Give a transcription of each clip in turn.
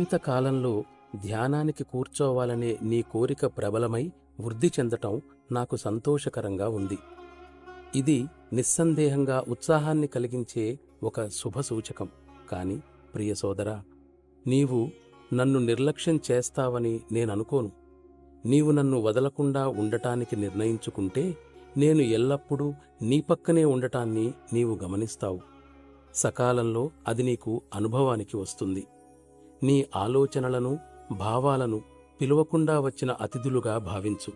పరిమిత కాలంలో ధ్యానానికి కూర్చోవాలనే నీ కోరిక ప్రబలమై వృద్ధి చెందటం నాకు సంతోషకరంగా ఉంది. ఇది నిస్సందేహంగా ఉత్సాహాన్ని కలిగించే ఒక శుభసూచకం. కాని ప్రియ సోదరా, నీవు నన్ను నిర్లక్ష్యం చేస్తావని నేననుకోను. నీవు నన్ను వదలకుండా ఉండటానికి నిర్ణయించుకుంటే నేను ఎల్లప్పుడూ నీ పక్కనే ఉండటాన్ని నీవు గమనిస్తావు. సకాలంలో అది నీకు అనుభవానికి వస్తుంది. నీ ఆలోచనలను, భావాలను పిలువకుండా వచ్చిన అతిథులుగా భావించు.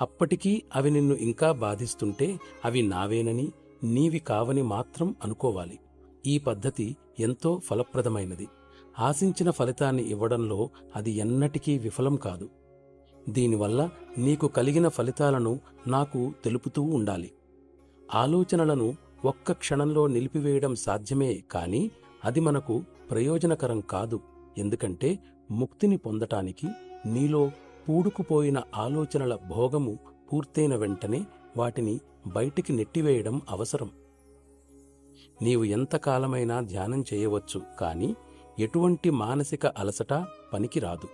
అప్పటికీ అవి నిన్ను ఇంకా బాధిస్తుంటే అవి నావేనని, నీవి కావని మాత్రం అనుకోవాలి. ఈ పద్ధతి ఎంతో ఫలప్రదమైనది. ఆశించిన ఫలితాన్ని ఇవ్వడంలో అది ఎన్నటికీ విఫలం కాదు. దీనివల్ల నీకు కలిగిన ఫలితాలను నాకు తెలుపుతూ ఉండాలి. ఆలోచనలను ఒక్క క్షణంలో నిలిపివేయడం సాధ్యమే, కాని అది మనకు ప్రయోజనకరం కాదు. ఎందుకంటే ముక్తిని పొందటానికి నీలో పూడుకుపోయిన ఆలోచనల భోగము పూర్తయిన వెంటనే వాటిని బయటికి నెట్టివేయడం అవసరం. నీవు ఎంతకాలమైనా ధ్యానం చేయవచ్చు, కాని ఎటువంటి మానసిక అలసట పనికిరాదు.